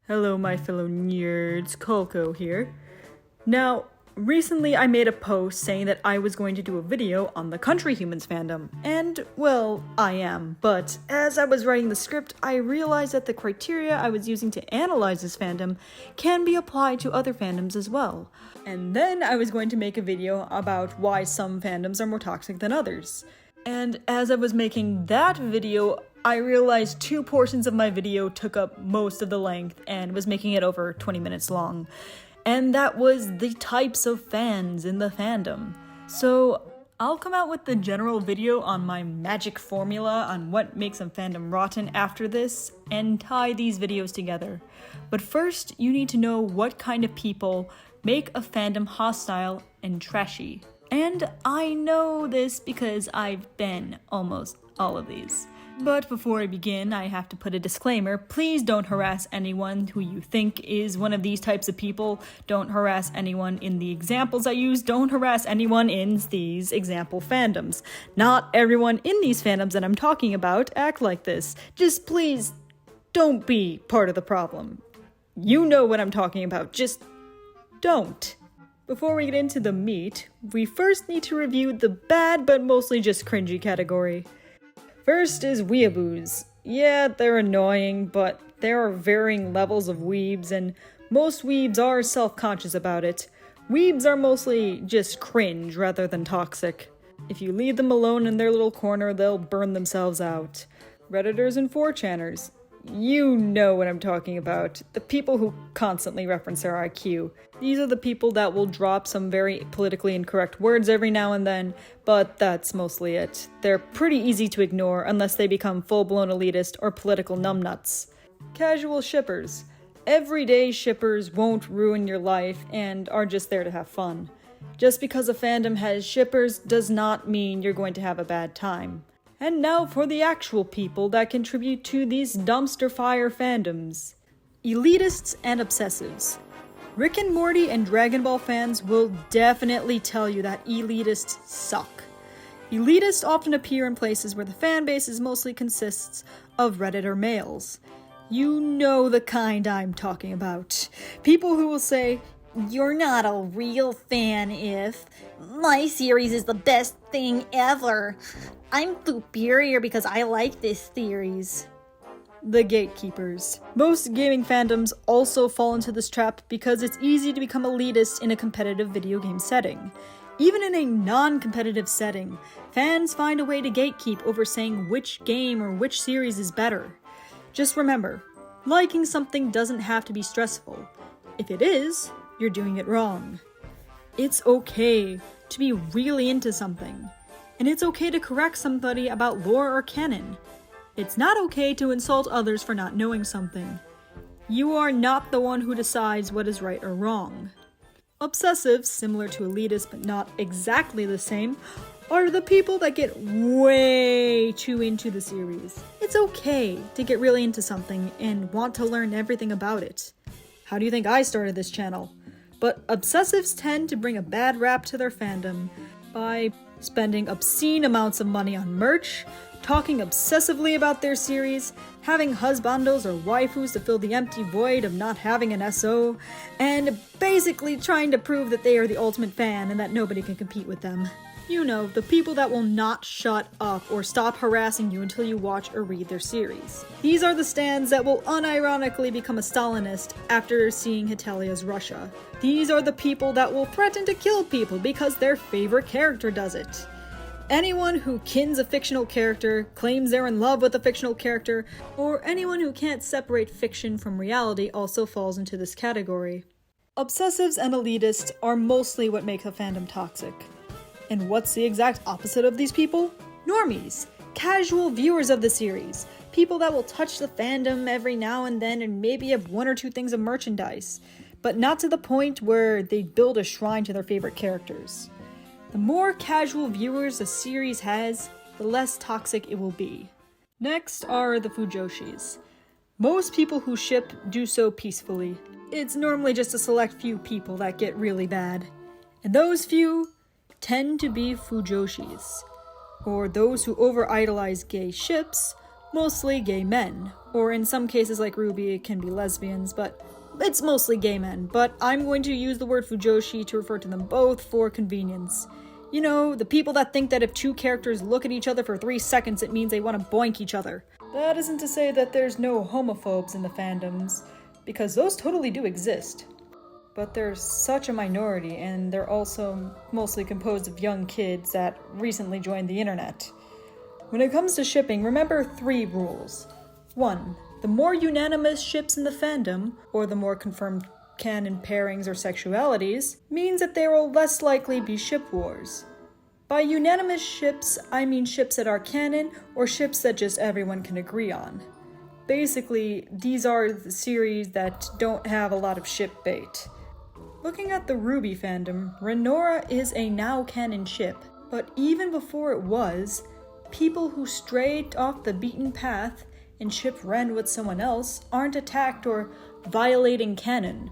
Hello my fellow nerds, Kolko here. Now, recently I made a post saying that I was going to do a video on the Country Humans fandom, and, well, I am, but as I was writing the script, I realized that the criteria I was using to analyze this fandom can be applied to other fandoms as well. And then I was going to make a video about why some fandoms are more toxic than others. And as I was making that video, I realized two portions of my video took up most of the length and was making it over 20 minutes long. And that was the types of fans in the fandom. So I'll come out with the general video on my magic formula on what makes a fandom rotten after this and tie these videos together. But first, you need to know what kind of people make a fandom hostile and trashy. And I know this because I've been almost all of these. But before I begin, I have to put a disclaimer. Please don't harass anyone who you think is one of these types of people. Don't harass anyone in the examples I use. Don't harass anyone in these example fandoms. Not everyone in these fandoms that I'm talking about act like this. Just please don't be part of the problem. You know what I'm talking about. Just don't. Before we get into the meat, we first need to review the bad but mostly just cringy category. First is weeaboos. Yeah, they're annoying, but there are varying levels of weebs, and most weebs are self-conscious about it. Weebs are mostly just cringe rather than toxic. If you leave them alone in their little corner, they'll burn themselves out. Redditors and 4chaners. You know what I'm talking about. The people who constantly reference their IQ. These are the people that will drop some very politically incorrect words every now and then, but that's mostly it. They're pretty easy to ignore unless they become full-blown elitist or political numbnuts. Casual shippers. Everyday shippers won't ruin your life and are just there to have fun. Just because a fandom has shippers does not mean you're going to have a bad time. And now for the actual people that contribute to these dumpster fire fandoms. Elitists and obsessives. Rick and Morty and Dragon Ball fans will definitely tell you that elitists suck. Elitists often appear in places where the fan base mostly consists of Redditor males. You know the kind I'm talking about. People who will say, "You're not a real fan if my series is the best thing ever. I'm superior because I like this series." The gatekeepers. Most gaming fandoms also fall into this trap because it's easy to become elitist in a competitive video game setting. Even in a non-competitive setting, fans find a way to gatekeep over saying which game or which series is better. Just remember, liking something doesn't have to be stressful. If it is, you're doing it wrong. It's okay to be really into something. And it's okay to correct somebody about lore or canon. It's not okay to insult others for not knowing something. You are not the one who decides what is right or wrong. Obsessives, similar to elitists but not exactly the same, are the people that get way too into the series. It's okay to get really into something and want to learn everything about it. How do you think I started this channel? But obsessives tend to bring a bad rap to their fandom by spending obscene amounts of money on merch, talking obsessively about their series, having husbandos or waifus to fill the empty void of not having an SO, and basically trying to prove that they are the ultimate fan and that nobody can compete with them. You know, the people that will not shut up or stop harassing you until you watch or read their series. These are the stans that will unironically become a Stalinist after seeing Hitalia's Russia. These are the people that will threaten to kill people because their favorite character does it. Anyone who kins a fictional character, claims they're in love with a fictional character, or anyone who can't separate fiction from reality also falls into this category. Obsessives and elitists are mostly what makes a fandom toxic. And what's the exact opposite of these people? Normies, casual viewers of the series, people that will touch the fandom every now and then and maybe have one or two things of merchandise, but not to the point where they build a shrine to their favorite characters. The more casual viewers a series has, the less toxic it will be. Next are the Fujoshis. Most people who ship do so peacefully. It's normally just a select few people that get really bad. And those few tend to be Fujoshis, or those who over-idolize gay ships, Mostly gay men, or in some cases like Ruby, it can be lesbians, but it's mostly gay men. But I'm going to use the word fujoshi to refer to them both for convenience. You know, the people that think that if two characters look at each other for 3 seconds, it means they want to boink each other. That isn't to say that there's no homophobes in the fandoms, because those totally do exist. But they're such a minority, and they're also mostly composed of young kids that recently joined the internet. When it comes to shipping, remember 3 rules. 1. The more unanimous ships in the fandom, or the more confirmed canon pairings or sexualities, means that there will less likely be ship wars. By unanimous ships, I mean ships that are canon, or ships that just everyone can agree on. Basically, these are the series that don't have a lot of ship bait. Looking at the Ruby fandom, Renora is a now canon ship, but even before it was, people who strayed off the beaten path and ship Ren with someone else aren't attacked or violating canon,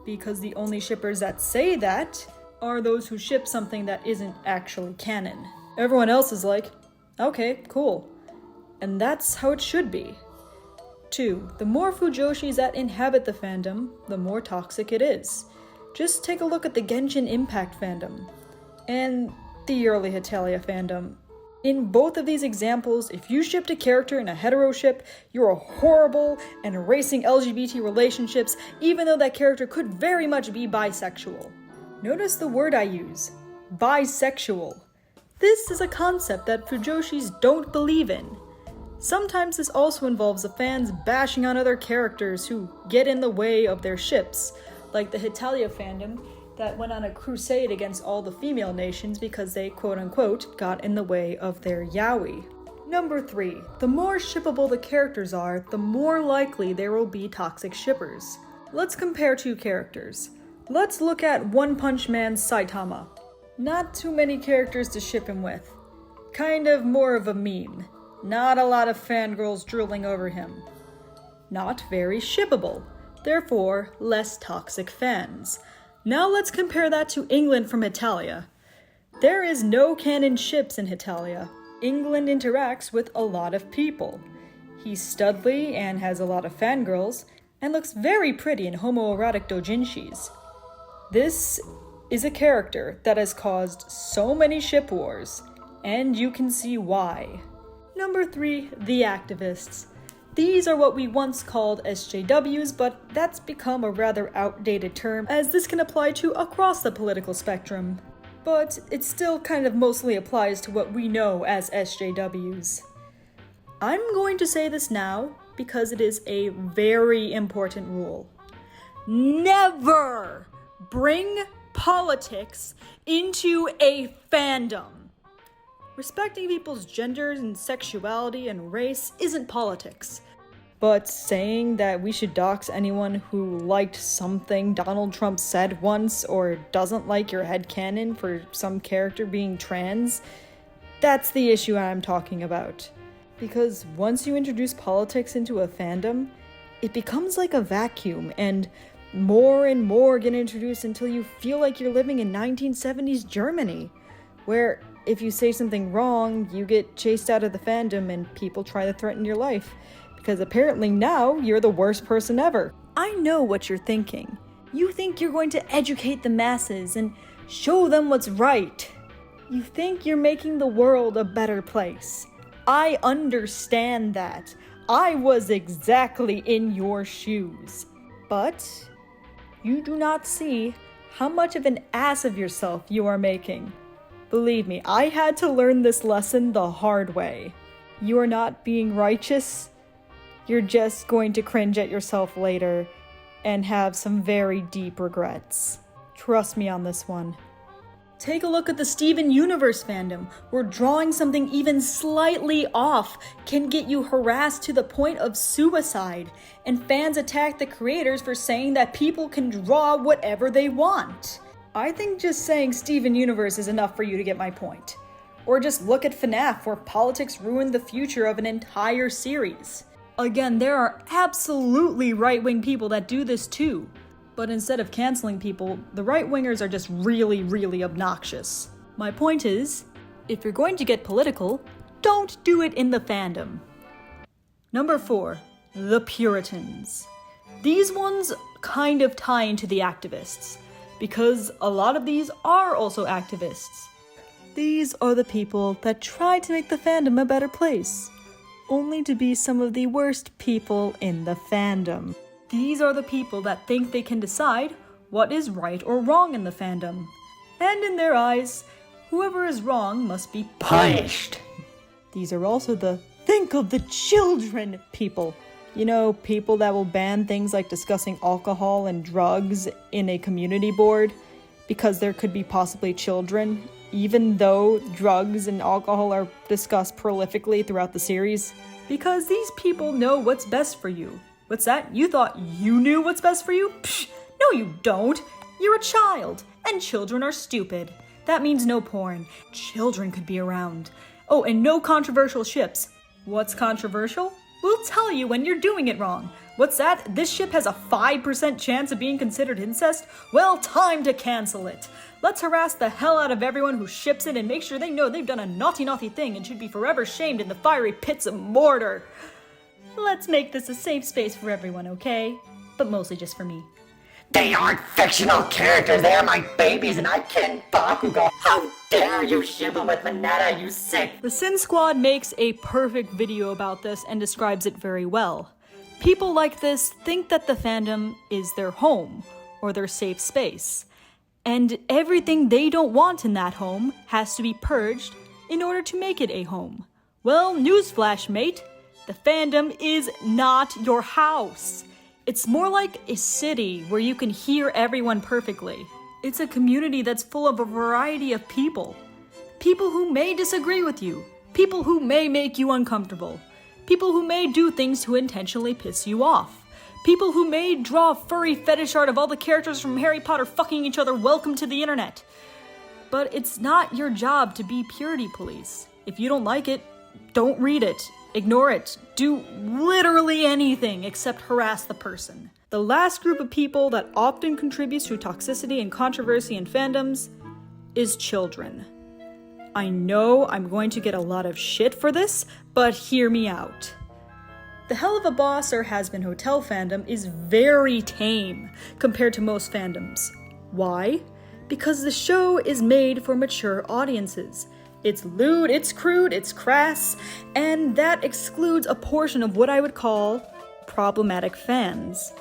because the only shippers that say that are those who ship something that isn't actually canon. Everyone else is like, okay, cool. And that's how it should be. 2. The more fujoshis that inhabit the fandom, the more toxic it is. Just take a look at the Genshin Impact fandom, and the early Hetalia fandom. In both of these examples, if you shipped a character in a hetero ship, you're horrible and erasing LGBT relationships, even though that character could very much be bisexual. Notice the word I use, bisexual. This is a concept that fujoshis don't believe in. Sometimes this also involves the fans bashing on other characters who get in the way of their ships, like the Hetalia fandom that went on a crusade against all the female nations because they quote-unquote got in the way of their yaoi. Number 3. The more shippable the characters are, the more likely there will be toxic shippers. Let's compare 2 characters. Let's look at One Punch Man's Saitama. Not too many characters to ship him with. Kind of more of a meme. Not a lot of fangirls drooling over him. Not very shippable. Therefore, less toxic fans. Now let's compare that to England from Hetalia. There is no canon ships in Hetalia. England interacts with a lot of people. He's studly and has a lot of fangirls, and looks very pretty in homoerotic doujinshis. This is a character that has caused so many ship wars, and you can see why. Number 3, the activists. These are what we once called SJWs, but that's become a rather outdated term, as this can apply to across the political spectrum. But it still kind of mostly applies to what we know as SJWs. I'm going to say this now because it is a very important rule. Never bring politics into a fandom. Respecting people's genders and sexuality and race isn't politics. But saying that we should dox anyone who liked something Donald Trump said once or doesn't like your headcanon for some character being trans, that's the issue I'm talking about. Because once you introduce politics into a fandom, it becomes like a vacuum, and more get introduced until you feel like you're living in 1970s Germany, where if you say something wrong, you get chased out of the fandom and people try to threaten your life, because apparently now you're the worst person ever. I know what you're thinking. You think you're going to educate the masses and show them what's right. You think you're making the world a better place. I understand that. I was exactly in your shoes. But you do not see how much of an ass of yourself you are making. Believe me, I had to learn this lesson the hard way. You are not being righteous. You're just going to cringe at yourself later and have some very deep regrets. Trust me on this one. Take a look at the Steven Universe fandom, where drawing something even slightly off can get you harassed to the point of suicide, and fans attack the creators for saying that people can draw whatever they want. I think just saying Steven Universe is enough for you to get my point. Or just look at FNAF, where politics ruined the future of an entire series. Again, there are absolutely right-wing people that do this too. But instead of canceling people, the right-wingers are just really obnoxious. My point is, if you're going to get political, don't do it in the fandom. Number 4, the Puritans. These ones kind of tie into the activists, because a lot of these are also activists. These are the people that try to make the fandom a better place, only to be some of the worst people in the fandom. These are the people that think they can decide what is right or wrong in the fandom. And in their eyes, whoever is wrong must be punished. These are also the think of the children people. You know, people that will ban things like discussing alcohol and drugs in a community board because there could be possibly children, even though drugs and alcohol are discussed prolifically throughout the series. Because these people know what's best for you. What's that? You thought you knew what's best for you? Psh, no you don't. You're a child, and children are stupid. That means no porn. Children could be around. Oh, and no controversial ships. What's controversial? We'll tell you when you're doing it wrong. What's that? This ship has a 5% chance of being considered incest? Well, time to cancel it. Let's harass the hell out of everyone who ships it and make sure they know they've done a naughty thing and should be forever shamed in the fiery pits of Mordor. Let's make this a safe space for everyone, okay? But mostly just for me. They aren't fictional characters, they are my babies, and I can't Bakugo. How dare you shibble with Mineta, you sick! The Sin Squad makes a perfect video about this and describes it very well. People like this think that the fandom is their home, or their safe space. And everything they don't want in that home has to be purged in order to make it a home. Well, newsflash, mate. The fandom is not your house. It's more like a city where you can hear everyone perfectly. It's a community that's full of a variety of people. People who may disagree with you. People who may make you uncomfortable. People who may do things to intentionally piss you off. People who may draw furry fetish art of all the characters from Harry Potter fucking each other. Welcome to the internet. But it's not your job to be purity police. If you don't like it, don't read it. Ignore it. Do literally anything except harass the person. The last group of people that often contributes to toxicity and controversy in fandoms is children. I know I'm going to get a lot of shit for this, but hear me out. The Hell of a Boss or Has-Been Hotel fandom is very tame compared to most fandoms. Why? Because the show is made for mature audiences. It's lewd, it's crude, it's crass, and that excludes a portion of what I would call problematic fans.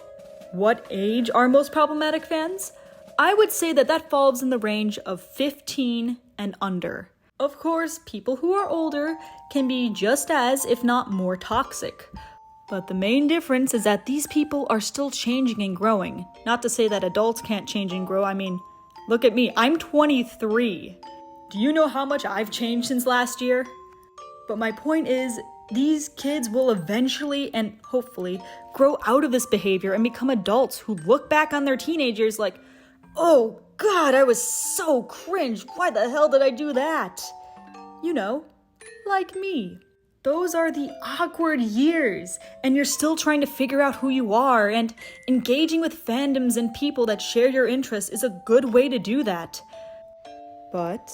What age are most problematic fans? I would say that falls in the range of 15 and under. Of course, people who are older can be just as, if not more, toxic. But the main difference is that these people are still changing and growing. Not to say that adults can't change and grow, I mean, look at me, I'm 23. Do you know how much I've changed since last year? But my point is, these kids will eventually and hopefully grow out of this behavior and become adults who look back on their teenagers like, oh god, I was so cringe, why the hell did I do that? You know, like me. Those are the awkward years, and you're still trying to figure out who you are, and engaging with fandoms and people that share your interests is a good way to do that. But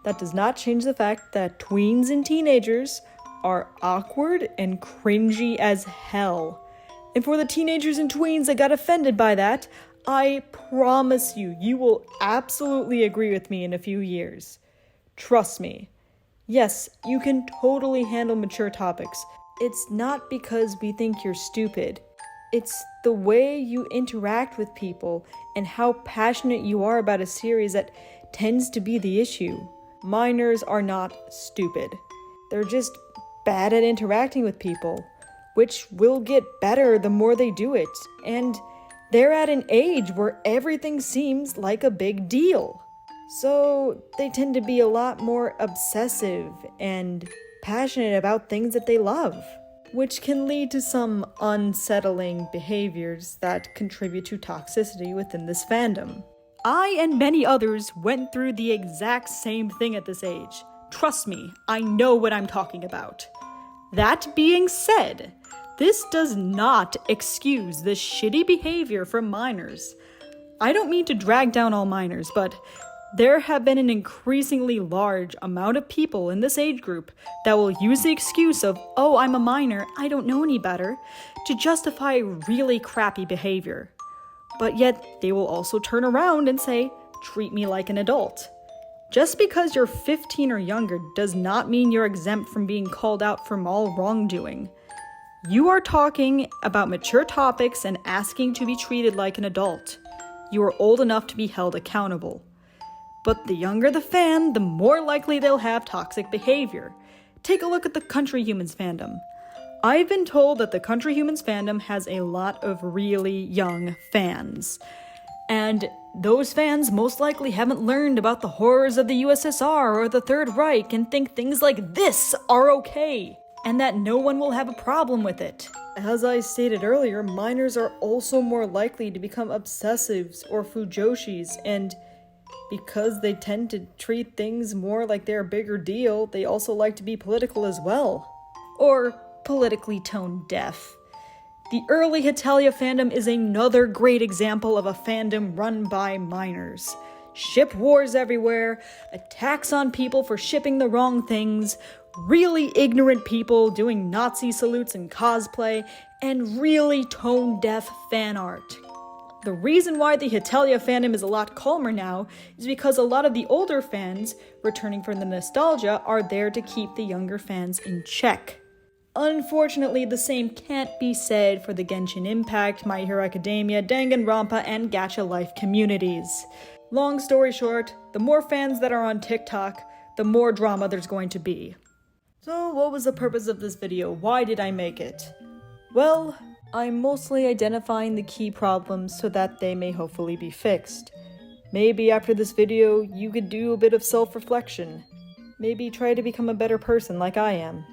that does not change the fact that tweens and teenagers are awkward and cringy as hell. And for the teenagers and tweens that got offended by that, I promise you, you will absolutely agree with me in a few years. Trust me. Yes, you can totally handle mature topics. It's not because we think you're stupid. It's the way you interact with people and how passionate you are about a series that tends to be the issue. Minors are not stupid. They're just bad at interacting with people, which will get better the more they do it. And they're at an age where everything seems like a big deal. So they tend to be a lot more obsessive and passionate about things that they love, which can lead to some unsettling behaviors that contribute to toxicity within this fandom. I and many others went through the exact same thing at this age. Trust me, I know what I'm talking about. That being said, this does not excuse the shitty behavior from minors. I don't mean to drag down all minors, but There have been an increasingly large amount of people in this age group that will use the excuse of, oh, I'm a minor, I don't know any better, to justify really crappy behavior. But yet, they will also turn around and say, treat me like an adult. Just because you're 15 or younger does not mean you're exempt from being called out from all wrongdoing. You are talking about mature topics and asking to be treated like an adult. You are old enough to be held accountable. But the younger the fan, the more likely they'll have toxic behavior. Take a look at the Country Humans fandom. I've been told that the Country Humans fandom has a lot of really young fans. And those fans most likely haven't learned about the horrors of the USSR or the Third Reich and think things like this are okay, and that no one will have a problem with it. As I stated earlier, minors are also more likely to become obsessives or fujoshis, and because they tend to treat things more like they're a bigger deal, they also like to be political as well. Or politically tone deaf. The early Hetalia fandom is another great example of a fandom run by minors. Ship wars everywhere, attacks on people for shipping the wrong things, really ignorant people doing Nazi salutes and cosplay, and really tone-deaf fan art. The reason why the Hetalia fandom is a lot calmer now is because a lot of the older fans, returning from the nostalgia, are there to keep the younger fans in check. Unfortunately, the same can't be said for the Genshin Impact, My Hero Academia, Danganronpa, and Gacha Life communities. Long story short, the more fans that are on TikTok, the more drama there's going to be. So what was the purpose of this video? Why did I make it? Well, I'm mostly identifying the key problems so that they may hopefully be fixed. Maybe after this video, you could do a bit of self-reflection. Maybe try to become a better person like I am.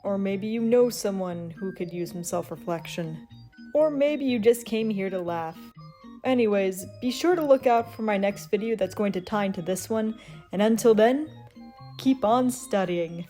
Or maybe you know someone who could use some self-reflection. Or maybe you just came here to laugh. Anyways, be sure to look out for my next video that's going to tie into this one, and until then, keep on studying.